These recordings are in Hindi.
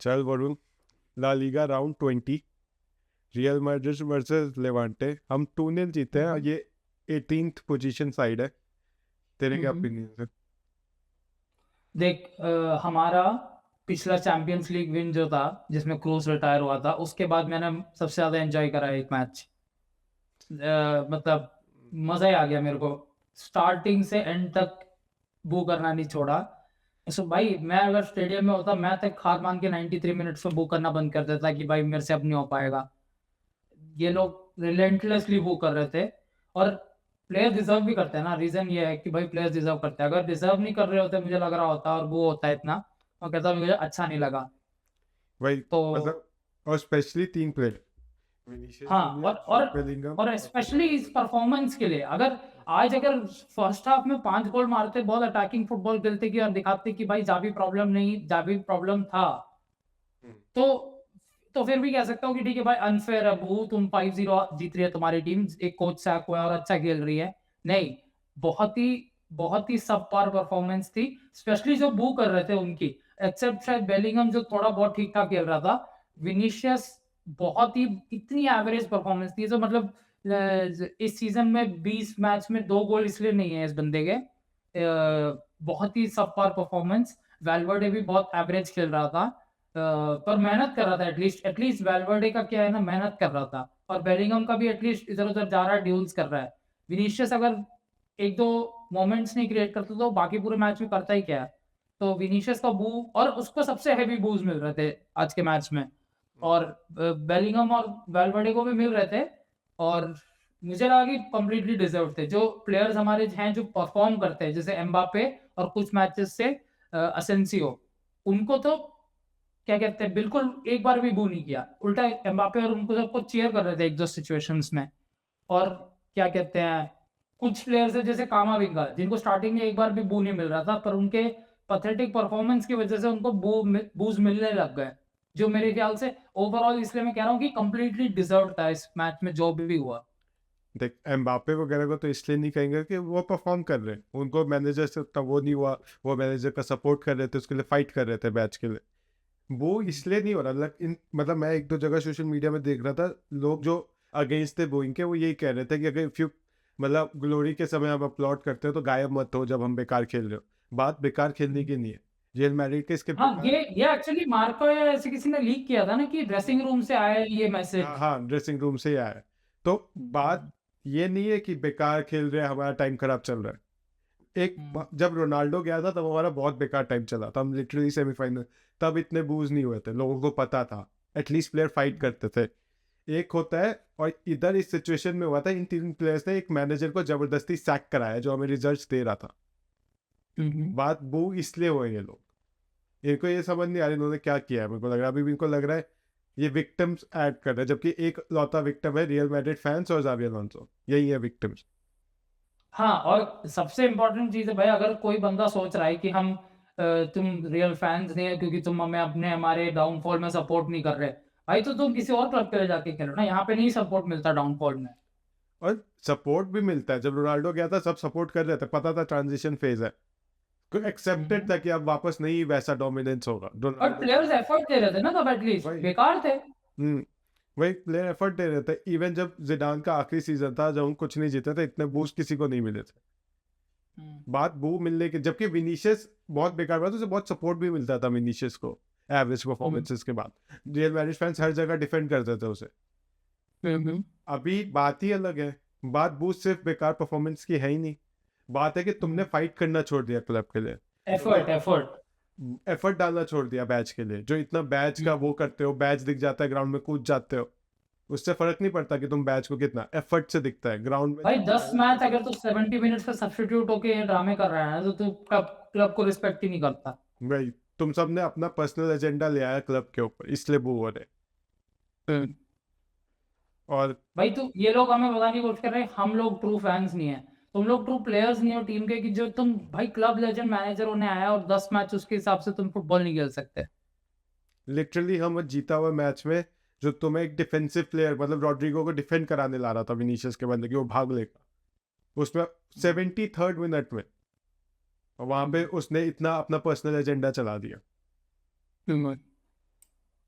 चल Varun, La Liga round 20, Real Madrid versus Levante. हम 2-0 जीते हैं और ये 18th पोजीशन साइड है। तेरे क्या ओपिनियन है? देख हमारा पिछला चैंपियंस लीग विन जो था जिसमें क्रूस रिटायर हुआ था, उसके बाद मैंने सबसे ज्यादा एंजॉय करा एक मैच। मतलब मजा ही आ गया मेरे को। स्टार्टिंग से एंड तक बू करना नहीं छोड़ा। सो भाई मैं अगर स्टेडियम में होता, मैं तक हार मान के 93 मिनट्स में बू करना बंद कर देता कि भाई मेरे से अब नहीं हो पाएगा। ये लोग रिलेंटलेसली वो कर रहे थे। और प्लेयर डिजर्व भी करते हैं ना। रीजन ये है कि भाई प्लेयर्स डिजर्व करते हैं। अगर डिजर्व नहीं कर रहे होते, मुझे लग रहा होता और वो होता इतना, तो कहता मुझे अच्छा नहीं लगा। वही तो मतलब, और स्पेशली 3 प्लेयर, विनीशियस हाँ, जूनियर, और जूड और बेलिंगम और और स्पेशली इस परफॉर्मेंस के लिए, अगर फर्स्ट हाफ में 5 गोल मारते, बहुत अटैकिंग फुटबॉल खेलते कि और दिखाते कि भाई जावी प्रॉब्लम नहीं, जावी प्रॉब्लम था, तो तो फिर भी कह सकता हूँ कि ठीक है भाई अनफेयर है बू, तुम 5-0 जीत रही है तुम्हारी टीम, एक कोच सैक हुआ है और अच्छा खेल रही है। नहीं, बहुत ही बहुत ही सब पार परफॉर्मेंस थी, स्पेशली जो बू कर रहे थे उनकी। एक्सेप्ट शायद बेलिंगम जो थोड़ा बहुत ठीक ठाक खेल रहा था। विनीशियस बहुत ही इतनी एवरेज परफॉर्मेंस थी, जो मतलब इस सीजन में 20 मैच में 2 गोल इसलिए नहीं है इस बंदे के। बहुत ही सब पार परफॉर्मेंस। वेल्वर्डे भी बहुत एवरेज खेल रहा था, पर मेहनत कर रहा था। एटलीस्ट वेल्वर्डे का क्या है ना, मेहनत कर रहा था। और बेलिंगम का भी एटलीस्ट इधर उधर जा रहा है, ड्यूल्स कर रहा है। विनीशियस अगर एक दो मोमेंट्स नहीं क्रिएट करता, तो बाकी पूरे मैच में करता ही क्या है। तो विनीशियस का बू, और उसको सबसे हैवी बूज मिल रहे थे आज के मैच में। और बेलिंगम और वेल्वर्डे को भी मिल रहे थे। और मुझे लगा कि कंप्लीटली डिजर्व थे। जो प्लेयर्स हमारे हैं जो परफॉर्म करते हैं, जैसे एम्बापे और कुछ मैचेस से असेंसियो, उनको तो क्या कहते हैं, बिल्कुल एक बार भी बू नहीं किया। उल्टा एम्बापे और उनको सबको चीयर कर रहे थे एक दो सिचुएशंस में। और क्या कहते हैं, कुछ प्लेयर्स है जैसे कामाविंगा, जिनको स्टार्टिंग में एक बार भी बू नहीं मिल रहा था, पर उनके पैथेटिक परफॉर्मेंस की वजह से उनको बूज मिलने लग गए। जो मेरे ख्याल से ओवरऑल, इसलिए मैं कह रहा हूँ कि कंप्लीटली डिजर्व था इस मैच में जो भी हुआ। देख, एम्बापे वगैरह को तो इसलिए नहीं कहेंगे कि वो परफॉर्म कर रहे हैं, उनको मैनेजर से उतना वो नहीं हुआ। वो मैनेजर का सपोर्ट कर रहे थे, उसके लिए फाइट कर रहे थे मैच के लिए। वो इसलिए नहीं हो रहा। मतलब मैं एक दो जगह सोशल मीडिया में देख रहा था, लोग जो अगेंस्ट थे बोइंग के, वो यही कह रहे थे कि अगर इफ यू मतलब ग्लोरी के समय आप अपलॉड करते हो तो गायब मत हो जब हम बेकार खेल रहे हो। बात बेकार खेलने की नहीं है। रियल मैड्रिड के इसके हाँ, बेकार। ये एक्चुअली मार्को या ऐसे किसी ने लीक किया था ना कि ड्रेसिंग रूम से आया ये हाँ मैसेज। हाँ, ड्रेसिंग रूम से ही आया है। तो बात ये नहीं है कि बेकार खेल रहे हैं, हमारा टाइम खराब चल रहा है। जब रोनाल्डो गया था तब हमारा बहुत बेकार टाइम चला था, हम लिटरली सेमीफाइनल, तब इतने बूज नहीं हुए थे, लोगों को पता था, एटलीस्ट प्लेयर फाइट करते थे। एक होता है, और इधर इस सिचुएशन में हुआ था, इन 3 प्लेयर्स ने एक मैनेजर को जबरदस्ती सैक कराया जो हमें रिजल्ट्स दे रहा था। बात बू इसलिए हुए ये लोग, इनको ये समझ नहीं आ रही इन्होंने क्या किया है। मेरे को लग रहा है, अभी भी इनको लग रहा है ये विक्टिम्स ऐड कर रहे हैं, जबकि एक लौता विक्टिम है रियल मैड्रिड फैंस और जावी अलोंसो, यही है विक्टिम्स। हाँ, और सबसे इम्पोर्टेंट चीज़ है भाई, अगर कोई बंदा सोच रहा है कि तुम रियल फैंस नहीं है क्योंकि तुम हमें अपने हमारे डाउनफॉल में सपोर्ट नहीं कर रहे, भाई तो तुम किसी और क्लब के लिए जाके खेलो ना। यहाँ पे नहीं सपोर्ट मिलता डाउनफॉल में। और सपोर्ट भी मिलता है। जब रोनाल्डो गया था सब सपोर्ट कर रहे थे, पता था ट्रांजिशन फेज है, कोई एक्सेप्टेड था कि अब वापस नहीं वैसा डोमिनेंस होगा और रोनाल्डो प्लेयर्स जाएगा। एफर्ट दे रहे थे ना, तब एटलीस्ट वही। बेकार थे। वही प्लेयर एफर्ट दे रहे थे। इवन जब जिडान का आखिरी सीजन था, जब हम कुछ नहीं जीते थे, इतने बूस्ट किसी को नहीं मिले थे। बात बू मिलने की, जबकि विनीशियस बहुत बेकार बात, उसे बहुत सपोर्ट भी मिलता था विनीशियस को एवरेज परफॉर्मेंसेस के बाद। रियल मैड्रिड फैंस हर जगह डिफेंड करते थे उसे। अभी बात ही अलग है। बात बूस्ट सिर्फ बेकार परफॉर्मेंस की है ही नहीं, बात है कि तुमने फाइट करना छोड़ दिया क्लब के लिए। तुमने एफर्ट। एफर्ट डालना छोड़ दिया बैच के लिए। जो इतना बैच का वो करते हो, बैच दिख जाता है ग्राउंड में, कूद जाते हो, उससे फर्क नहीं पड़ता कि तुम बैच को कितना एफर्ट से दिखता है ग्राउंड में भाई जब 10 मेहनत मैच करते अगर हो। तू 70 मिनट्स का सब्स्टिट्यूट होके ये ड्रामे कर रहा है ना, तो तू क्लब को रिस्पेक्ट ही नहीं करता। भाई, तुम सब ने अपना पर्सनल एजेंडा ले आया क्लब के ऊपर, इसलिए वो हो रहे। और भाई तू, ये लोग हमें बताने की कोशिश कर रहे हैं हम लोग ट्रू फैंस नहीं है, तुम लोग ट्रू प्लेयर्स नहीं हो टीम के, कि जो तुम भाई क्लब लेजेंड मैनेजर होने आया और 10 मैच उसके हिसाब से तुम फुटबॉल नहीं खेल सकते। लिटरली हम जीता हुआ मैच में, जो तुम्हें एक डिफेंसिव प्लेयर मतलब रॉड्रिगो को डिफेंड कराने ला रहा था विनीशियस के बंदे की, वो भाग लेगा उसमें 73rd मिनट में, और वहां पे उसने इतना अपना पर्सनल एजेंडा चला दिया।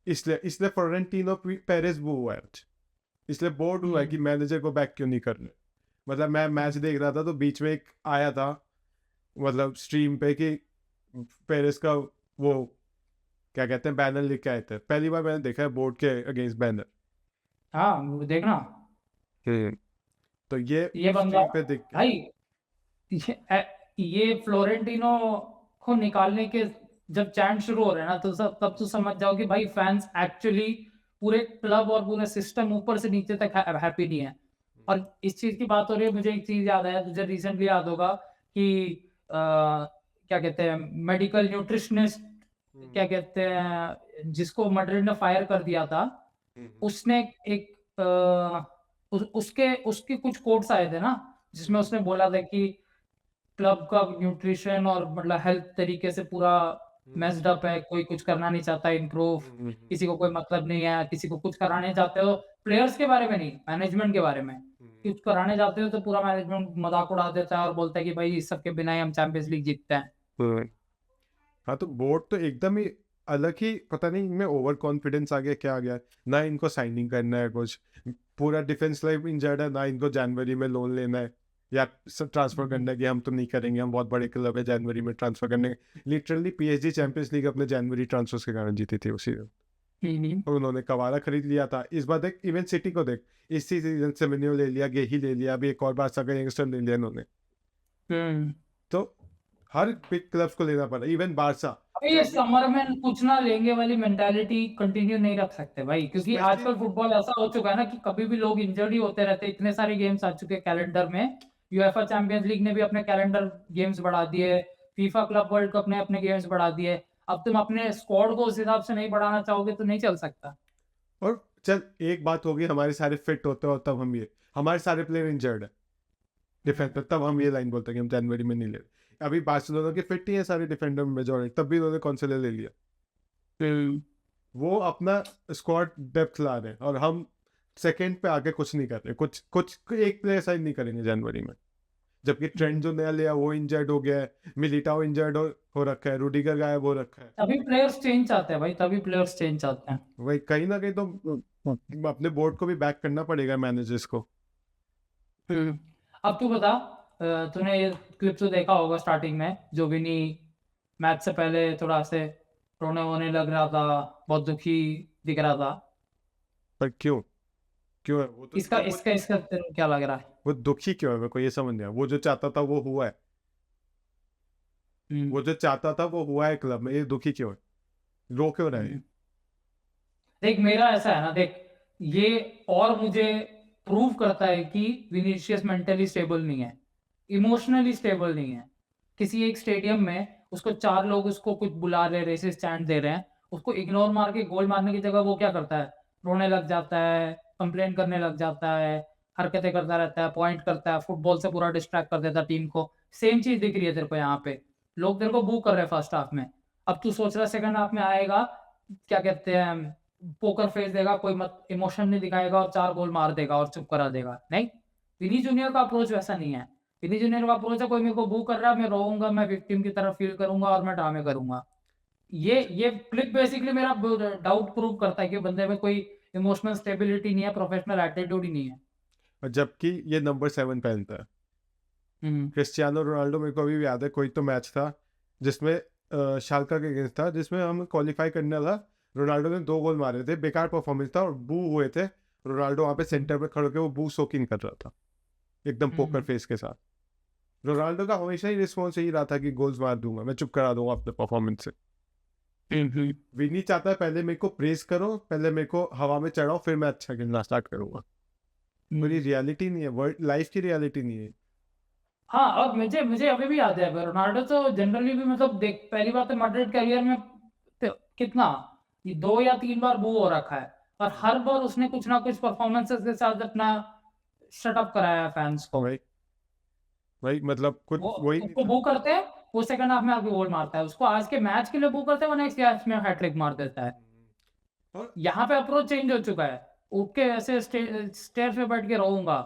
इसलिए इसलिए फ्लोरेंटिनो पेरेज वो हुआ है आज। इसलिए बोर्ड हुआ है कि मैनेजर को बैक क्यों नहीं करने। मतलब मैं मैच देख रहा था तो बीच में एक आया था मतलब स्ट्रीम पे कि पेरेज का वो क्या कहते हैं बैनर लेके आए थे। पहली बार मैंने देखा है बोर्ड के अगेंस्ट बैनर। हाँ वो देखना तो ये ये बंदा स्ट्रीम पे देख भाई ये फ्लोरेंटिनो को निकालने के जब चैंट शुरू हो रहे हैं ना तो तब तो समझ जाओ कि भाई फैंस एक्चुअली पूरे क्लब और पूरे सिस्टम ऊपर से नीचे तक हैप्पी नहीं है। और इस चीज की बात हो रही है, मुझे एक चीज याद आया, तुझे रिसेंटली याद होगा कि क्या कहते हैं मेडिकल न्यूट्रिशनिस्ट क्या कहते हैं जिसको मैड्रिड ने फायर कर दिया था, उसने एक उसके कुछ कोट्स आए थे ना जिसमें उसने बोला था कि क्लब का न्यूट्रिशन और मतलब हेल्थ तरीके से पूरा मेस्ड अप है, कोई कुछ करना नहीं चाहता इम्प्रूव, किसी को कोई मतलब नहीं है, किसी को कुछ कराने चाहते हो प्लेयर्स के बारे में नहीं, मैनेजमेंट के बारे में कुछ कराने जाते हो तो पूरा मैनेजमेंट मजाक उड़ा देता है और बोलता है कि भाई इस सब के बिना ही हम चैंपियंस लीग जीतते हैं। हाँ तो बोर्ड तो एकदम ही अलग ही, पता नहीं इनमें ओवर कॉन्फिडेंस आ गया क्या आ गया। ना इनको साइनिंग करना है कुछ, पूरा डिफेंस लाइन इंजर्ड है, ना इनको जनवरी में लोन लेना है या ट्रांसफर करना है कि हम तो नहीं करेंगे, हम बहुत बड़े क्लब है जनवरी में ट्रांसफर करने। लिटरली पीएसजी चैंपियंस लीग अपने जनवरी ट्रांसफर के कारण जीती थी उसी दिन। और उन्होंने कवारा खरीद लिया था। इस बार देख इवन सिटी को देख, इसी सीजन से मेन्यू ले लिया, गेही ले लिया, अभी एक और बार का यंगस्टर ले लिया इन्होंने। तो हर बिग क्लब्स को लेना पड़ा, इवन बारसा। ये समर में कुछ ना लेंगे वाली मेंटालिटी कंटिन्यू नहीं रख सकते भाई, क्योंकि आजकल फुटबॉल ऐसा हो चुका है ना कि कभी भी लोग इंजर्ड ही होते रहते हैं। इतने सारे गेम्स आ चुके हैं कैलेंडर में, यूएफए चैंपियंस लीग ने भी अपने कैलेंडर गेम्स बढ़ा दिए, फीफा क्लब वर्ल्ड कप ने अपने गेम्स बढ़ा दिए। अब तुम अपने स्क्वाड को उस हिसाब से नहीं बढ़ाना चाहोगे तो नहीं चल सकता। और चल एक बात होगी, हमारे सारे फिट होते हो तब हम ये, हमारे सारे प्लेयर इंजर्ड है डिफेंस में, तब हम ये लाइन बोलते हैं कि हम जनवरी में नहीं ले रहे। अभी बार्सिलोना के फिट ही है सारे डिफेंडर में मेजॉरिटी, तब भी उन्होंने कॉन्सेलर ले लिया। वो अपना स्क्वाड डेप्थ ला रहे हैं और हम सेकंड पे आके कुछ नहीं कर रहे, कुछ एक प्लेयर साइन नहीं करेंगे जनवरी में। जबकि ट्रेंड जो नया लिया वो इंजर्ड हो गया है, मिलिटाओ इंजर्ड हो रखा है, रूडिगर गायब हो रखा है। तभी प्लेयर्स चेंज चाहते हैं भाई, तभी प्लेयर्स चेंज चाहते हैं। वही कहीं ना कहीं तो अपने बोर्ड को भी बैक करना पड़ेगा मैनेजर्स को। अब तू बता, तूने ये क्लिप तो देखा होगा स्टार्टिंग में, जो विनी मैच से पहले थोड़ा से रोने वोने लग रहा था, बहुत दुखी दिख रहा था। पर क्यों क्यों है वो? तो इसका तेरे को क्या लग रहा है? वो दुखी क्यों है, मेरे को ये समझ नहीं आया। वो जो चाहता था वो हुआ है, वो जो चाहता था वो हुआ है क्लब में, ये दुखी क्यों है, रो क्यों रहा है? देख मेरा ऐसा है ना, देख ये और मुझे प्रूव करता है कि विनीशियस मेंटली स्टेबल नहीं है, इमोशनली स्टेबल नहीं है। किसी एक स्टेडियम में उसको 4 लोग उसको कुछ बुला रहे, रेसिस्ट चैंट दे रहे हैं, उसको इग्नोर मार के गोल मारने की जगह वो क्या करता है, रोने लग जाता है, कंप्लेन करने लग जाता है, हरकतें करता रहता है, पॉइंट करता है, फुटबॉल से पूरा डिस्ट्रैक्ट कर देता है टीम को। सेम चीज दिख रही है तेरे को यहाँ पे, लोग तेरे को बू कर रहे हैं फर्स्ट हाफ में। अब तू सोच रहा है सेकंड हाफ में आएगा, क्या कहते हैं, पोकर फेस देगा, कोई मत इमोशन नहीं दिखाएगा और 4 गोल मार देगा और चुप करा देगा। नहीं, विनी जूनियर का अप्रोच वैसा नहीं है। विनी जूनियर का अप्रोच है, कोई मेरे को बू कर रहा है, मैं रोऊंगा, मैं विक्टिम की तरह फील करूंगा और मैं ड्रामे करूंगा। ये क्लिप बेसिकली मेरा डाउट प्रूव करता है कि बंदे में कोई इमोशनल स्टेबिलिटी नहीं है, प्रोफेशनल एटीट्यूड ही नहीं है। और जबकि ये नंबर 7 पहनता है। क्रिस्टियानो रोनाल्डो, मेरे को अभी भी याद है कोई तो मैच था जिसमें शाल्का के अगेंस्ट था, जिसमें हम क्वालिफाई करने वाला, रोनाल्डो ने 2 गोल मारे थे, बेकार परफॉर्मेंस था और बू हुए थे। रोनाल्डो वहां पे सेंटर पे खड़े होकर वो बू सोकिंग कर रहा था एकदम पोकर फेस के साथ। रोनाल्डो का हमेशा ही रिस्पॉन्स यही रहा था कि गोल्स मार दूंगा, मैं चुप करा दूंगा अपने परफॉर्मेंस से। विनी चाहता है पहले मेरे को प्रेस करो, पहले मेरे को हवा में चढ़ाओ, फिर मैं अच्छा खेलना स्टार्ट करूंगा। मेरी रियलिटी नहीं है, वर्ल्ड लाइफ की रियलिटी नहीं है। हाँ, और मुझे अभी भी याद है, रोनाल्डो तो जनरली भी मतलब देख, पहली बात तो मैड्रिड कैरियर में कितना ये 2 या 3 बार बू हो रखा है और हर बार उसने कुछ ना कुछ परफॉर्मेंसेस के साथ अपना शटअप कराया फैंस को। भाई मतलब कुछ वही उसको बू करते हैं, वो सेकंड हाफ में आके गोल मारता है, उसको आज के मैच के लिए बू करते हैं, वो नेक्स्ट मैच में हैट्रिक मार देता है। यहाँ पे अप्रोच चेंज हो चुका है, उठ के ऐसे स्टेयर पे बैठ के रहूंगा।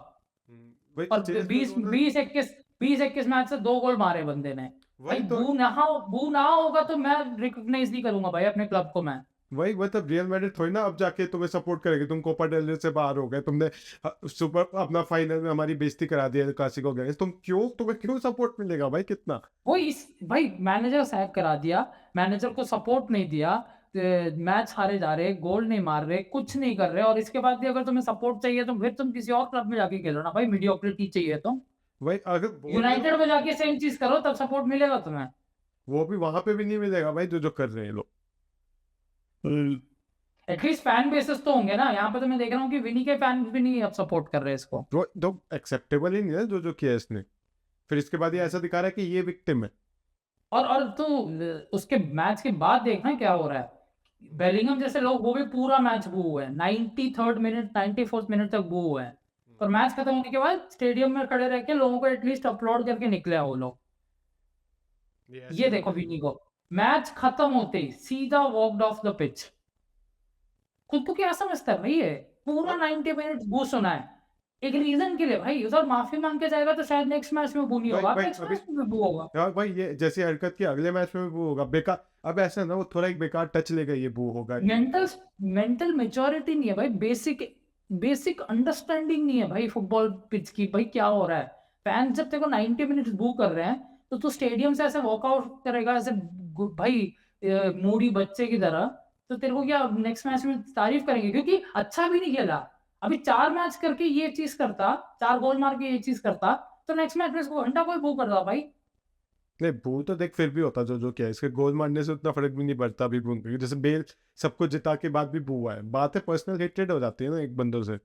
और 20-21 मैच से 2 गोल मारे बंदे ने। भाई बू ना होगा तो मैं रिकॉग्नाइज नहीं करूंगा भाई अपने क्लब को। मैं वही मतलब रियल मैड्रिड थोड़ी ना अब जाके तुम्हें सपोर्ट करेगी, तुम कोपा डेल रे से बाहर हो गए, तुमने सुपर अपना फाइनल में हमारी बेइज्जती करा दी है क्लासिको गए, तुम्हें क्यों सपोर्ट मिलेगा भाई कितना? वो इस भाई मैनेजर सैक करा दिया, मैनेजर को सपोर्ट नहीं दिया, मैच हारे जा रहे, गोल नहीं मार रहे, कुछ नहीं कर रहे, और इसके बाद भी अगर तुम्हें सपोर्ट चाहिए तो फिर तुम किसी और क्लब में जाके खेलो ना भाई, मीडियोक्रिटी चाहिए तो वही अगर बोल रहे यूनाइटेड हो, में जाके सेम चीज करो, तब सपोर्ट मिलेगा तुम्हें। वो भी वहां पे भी नहीं मिलेगा भाई जो जो कर रहे हैं लोग। एटलीस्ट फैन बेसेस तो होंगे ना, यहाँ पे तो मैं देख रहा हूँ कि विनी के फैन भी नहीं अब सपोर्ट कर रहे हैं इसको। तो एक्सेप्टेबल ही नहीं है जो जो किया है इसने। फिर इसके बाद ये ऐसा दिखा रहा है कि ये विक्टिम है। और तू उसके मैच के बाद देखना क्या हो रहा है, बेलिंगम जैसे लोग वो भी पूरा मैच बू हुए हैं, 93rd मिनट 94th मिनट तक बू हुए हैं, और मैच खत्म होने के बाद स्टेडियम में खड़े रह के लोगों को एटलीस्ट अपलोड करके निकले हैं वो लोग। ये देखो विनी को, मैच खत्म होते ही सीधा वॉकड ऑफ द पिच। खुद को क्या समझता है भाई, ये पूरा 90 मिनट बू सुना है एक रीजन के लिए भाई, उधर माफी मांग के जाएगा तो शायद नेक्स्ट मैच में बू नहीं भाई होगा, भाई नेक्स्ट अभी मैच में बू होगा। यार भाई ये जैसी हरकत की अगले मैच में वो होगा बेकार। अब ऐसा है ना वो थोड़ा एक बेकार टच लेगा ये वो होगा। मेंटल मेंटल मेच्योरिटी नहीं है भाई, बेसिक बेसिक अंडरस्टैंडिंग नहीं है भाई फुटबॉल पिच की, भाई क्या हो रहा है। फैंस जब तेरे को 90 मिनट्स बू कर रहे हैं तो तू स्टेडियम से ऐसे वॉकआउट करेगा ऐसे भाई मूडी बच्चे की तरह, तो तेरे को क्या नेक्स्ट मैच में तारीफ करेंगे, क्योंकि अच्छा भी नहीं खेला। अभी 4 मैच करके ये चीज करता, 4 गोल मार के ये चीज करता, तो नेक्स्ट मैच में इसको घंटा कोई बू करता भाई। नहीं बू तो देख फिर भी होता जो जो क्या है, इसके गोल मारने से उतना फर्क भी नहीं पड़ता अभी बू में। जैसे बेल सबको जिता के बाद भी बू हुआ है, बात है पर्सनल हेट्रेड हो जाती है ना एक बंदों से।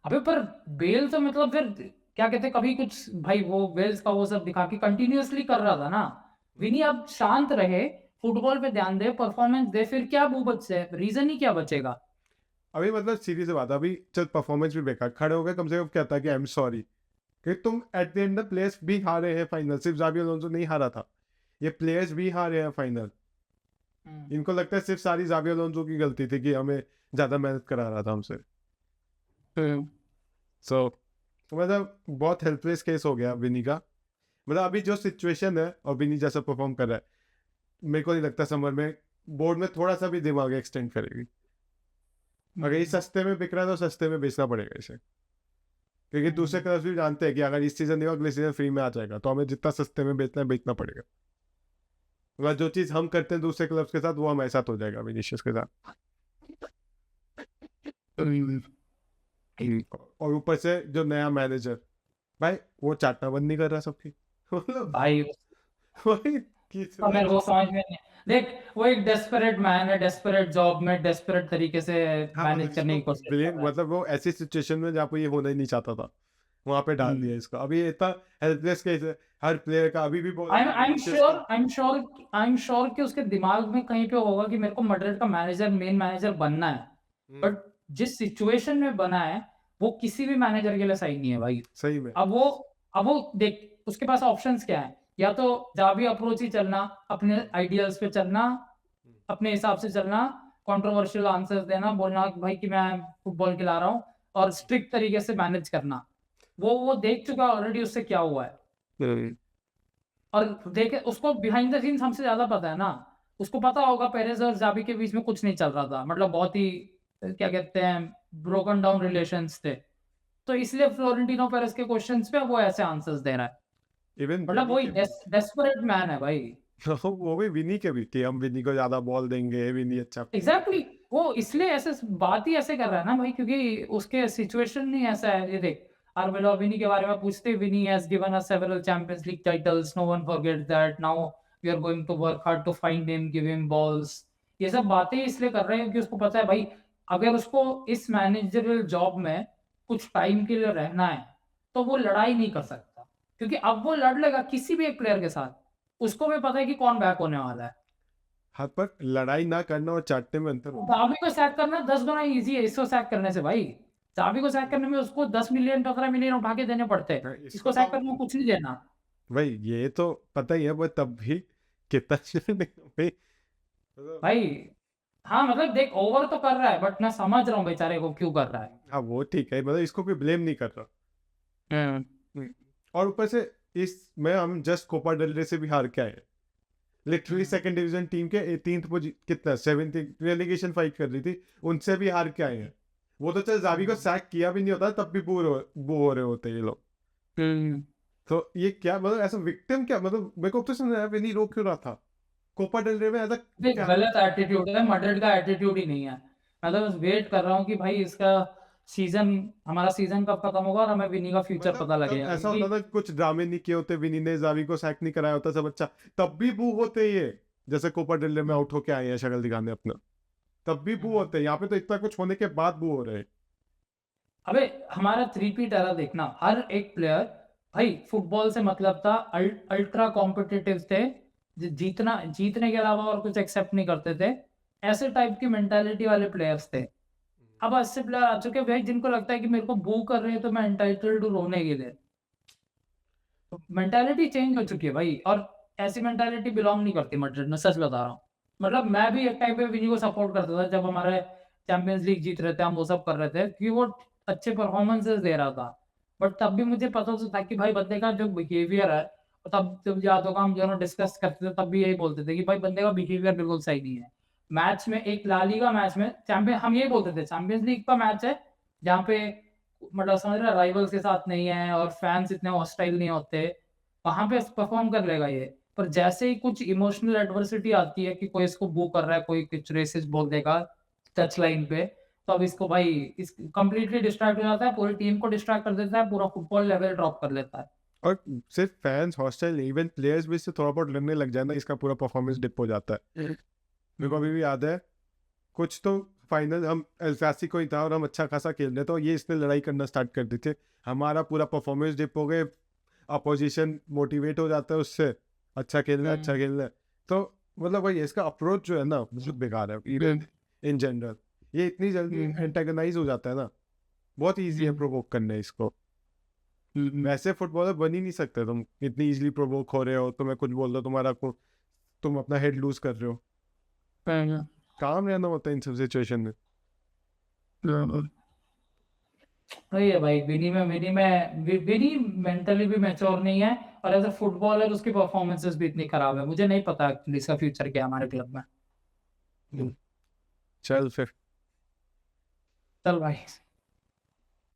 अबे पर बेल तो मतलब फिर क्या कहते हैं, कभी कुछ भाई वो वेल्स का वो सब दिखा के कंटिन्यूअसली कर रहा था ना। विनी अब शांत रहे, फुटबॉल पे ध्यान दे, परफॉर्मेंस दे, फिर क्या बू बचे, रीजन ही क्या बचेगा। अभी मतलब सीधी सी बात है, अभी चल परफॉर्मेंस भी बेकार, खड़े हो गए कम से कम कहता है कि आई एम सॉरी, कि तुम at the end the players भी हारे हैं फाइनल, सिर्फ जावी अलोंसो नहीं हारा था, ये प्लेयर्स भी हारे हैं फाइनल। इनको लगता है सिर्फ सारी जावी अलोंसो की गलती थी कि हमें ज्यादा मेहनत करा रहा था हमसे। सो मतलब बहुत हेल्पलेस केस हो गया विनी का। मतलब अभी जो सिचुएशन है और विनी जैसा परफॉर्म कर रहा है, मेरे को नहीं लगता समर में बोर्ड में थोड़ा सा भी दिमाग एक्सटेंड करेगी। अगर ये सस्ते में बिक रहा है तो सस्ते में बेचना पड़ेगा इसे, क्योंकि दूसरे क्लब्स भी जानते हैं कि अगर इस सीजन नहीं अगले सीजन फ्री में आ जाएगा, तो हमें जितना सस्ते में बेचना है बेचना पड़ेगा। अगर जो चीज हम करते हैं दूसरे क्लब्स के साथ वो हमारे साथ हो जाएगा विनीशियस के साथ। और ऊपर से जो नया मैनेजर भाई वो चाटना बंद नहीं कर रहा सबकी। मतलब भाई वही तो मेरे को समझ में नहीं, देख वो एक डेस्परेट मैन है, डेस्परेट जॉब में डेस्परेट तरीके से मैनेज करने की कोशिश कर रहा है। मतलब वो ऐसी सिचुएशन में जहाँ पे ये होना ही नहीं चाहता था वहां पे डाल दिया इसका। अभी ये इतना हेल्पलेस केस है हर प्लेयर का, अभी भी बोल आई एम श्योर कि उसके दिमाग में कहीं पे होगा कि मेरे को मैड्रिड का मैनेजर, मेन मैनेजर बनना है, बट जिस सिचुएशन में बना है वो किसी भी मैनेजर के लिए सही नहीं है भाई। सही में अब वो देख उसके पास ऑप्शंस क्या है, या तो जावी अप्रोच ही चलना, अपने आइडियल्स पे चलना, अपने हिसाब से चलना, कंट्रोवर्शियल आंसर्स देना, बोलना कि भाई कि मैं फुटबॉल खिला रहा हूँ, और स्ट्रिक्ट तरीके से मैनेज करना। वो देख चुका ऑलरेडी उससे क्या हुआ है, और देखे उसको बिहाइंड द सीन्स हमसे ज्यादा पता है ना। उसको पता होगा पेरेज और जावी के बीच में कुछ नहीं चल रहा था, मतलब बहुत ही क्या कहते हैं ब्रोकन डाउन रिलेशंस थे, तो इसलिए फ्लोरेंटिनो पेरेज के क्वेश्चंस पे वो ऐसे आंसर्स दे रहा है। इवन मतलब वही डेस्परेट मैन है भाई। वो भी विनी के भी कि हम विनी को ज्यादा बॉल देंगे, विनी अच्छा एग्जैक्टली वो इसलिए ऐसे बात ही ऐसे कर रहा है ना भाई, क्योंकि उसके सिचुएशन नहीं ऐसा है। ये देख आर्मेलो विनी के बारे में पूछते, Vini has given us several Champions League titles, no one forgets that, now we are going to work hard to find him, give him balls. ये सब बातें इसलिए कर रहे हैं कि उसको पता है भाई अगर उसको इस मैनेजरियल जॉब में कुछ टाइम के लिए रहना है तो वो लड़ाई नहीं कर सकता, क्योंकि अब वो लड़ लेगा किसी भी एक प्लेयर के साथ, उसको भी पता है कि कौन बैक होने वाला है। हाथ पर लड़ाई ना करना और चाटने में अंतर होता जावी को सैक करना 10 गुना इजी है इसको सैक करने से भाई। जावी को सैक करने में उसको 10 मिलियन 15 मिलियन उठा के देने पड़ते हैं, है। इसको सैक करने में कुछ नहीं देना भाई ये तो पता ही है, पर तब भी कितना भाई भाई। हाँ मतलब देख ओवर तो कर रहा है, बट मैं समझ रहा हूँ बेचारे को क्यों कर रहा है। हाँ वो ठीक है, मतलब इसको कोई ब्लेम नहीं कर रहा। और ऊपर से इस में हम जस्ट कोपा डेल रे से भी हार के आए, लिटरली सेकंड डिवीजन टीम के 18th कितना 7th रेलीगेशन फाइट कर रही थी, उनसे भी हार के आए हैं। वो तो चल जावी को सैक किया भी नहीं होता तब भी बू हो रहे होते ये लोग। तो ये क्या मतलब ऐसा विक्टिम क्या मतलब मेरे को तो समझ आया विनी रो क्यों रहा था कोपा डेल रे में ऐसा क्या? गलत एटीट्यूड है, मैड्रिड का एटीट्यूड ही नहीं है। मैं तो बस वेट कर रहा हूँ कि भाई इसका सीजन, हमारा सीजन कब खत्म होगा और हमें विनी का फ्यूचर मतलब पता तब लगेगा, ऐसा क्योंकि होता था कुछ ड्रामे नहीं किए होते, विनी ने जावी को सैक नहीं कराया होता, सब अच्छा, तब भी बू होते ये, जैसे कोपा डेल रे में आउट होके आए हैं शक्ल दिखाने अपना, तब भी बू होते हैं। यहाँ पे तो इतना कुछ होने के बाद बू हो रहे हैं। अबे हमारा थ्री-पीट एरा देखना, हर एक प्लेयर भाई फुटबॉल से मतलब था, अल्ट्रा कॉम्पिटिटिव थे, जीतने के अलावा और कुछ एक्सेप्ट नहीं करते थे, ऐसे टाइप की मेंटालिटी वाले प्लेयर्स थे। अब ऐसे प्लेयर आ चुके हैं भाई जिनको लगता है कि मेरे को बू कर रहे हैं तो मैं एंटाइटल्ड हूँ रोने के लिए। मेंटालिटी चेंज हो चुकी है भाई, और ऐसी मेंटालिटी बिलोंग नहीं करती मैड्रिड में, सच बता रहा हूँ। मतलब मैं भी एक टाइम पे विनी को सपोर्ट करता था, जब हमारे चैंपियंस लीग जीत रहे थे, हम वो सब कर रहे थे, क्योंकि वो अच्छे परफॉर्मेंसेस दे रहा था। बट तब भी मुझे पता तो था कि भाई बंदे का जो बिहेवियर है, तब जब याद होगा हम दोनों डिस्कस करते थे तब भी यही बोलते थे कि भाई बंदे का बिहेवियर बिल्कुल सही नहीं है। मैच में, एक ला लीगा मैच में, चैंपियन हम यही बोलते थे चैंपियंस लीग का मैच है जहाँ पे मतलब समझ रहे राइवल्स के साथ नहीं है और फैंस इतने हॉस्टाइल नहीं होते, वहाँ पे परफॉर्म कर लेगा ये। पर जैसे ही कुछ इमोशनल एडवर्सिटी आती है कि कोई इसको बू कर रहा है, कोई कुछ रेसिस्ट बोल देगा टच लाइन पे, तो अब इसको भाई इस कंप्लीटली डिस्ट्रैक्ट हो जाता है, पूरी टीम को डिस्ट्रैक्ट कर देता है, पूरा फुटबॉल लेवल ड्रॉप कर लेता है। और सिर्फ फैंस हॉस्टाइल इवन प्लेयर्स भी इससे थोड़ा बहुत लड़ने लग जाए ना, इसका पूरा परफॉर्मेंस डिप हो जाता है। मेरे को अभी भी याद है कुछ तो फाइनल हम एल क्लासिको ही था और हम अच्छा खासा खेल रहे थे, तो ये इसने लड़ाई करना स्टार्ट कर दी थी, हमारा पूरा परफॉर्मेंस डिप हो गए, अपोजिशन मोटिवेट हो जाता है उससे, अच्छा खेलना है अच्छा खेलना है। तो मतलब वही इसका अप्रोच जो है ना बहुत बेकार है इन जनरल, ये इतनी जल्दी एंटागनाइज हो जाता है ना, बहुत ईजी है प्रोवोक करना इसको। वैसे फुटबॉलर बन ही नहीं सकते तुम, इतनी इजीली प्रोवोक हो रहे हो, तुम्हें कुछ बोल दो तुम्हारा तुम अपना हेड लूज कर रहे हो, काम रहना होता है इन सब सिचुएशन में। वही है भाई, विनी मेंटली भी मैच्योर नहीं है, और एज अ फुटबॉलर उसकी परफॉर्मेंसेस भी इतनी खराब है, मुझे नहीं पता एक्चुअली इसका फ्यूचर क्या है हमारे क्लब में। चल फिर चल भाई।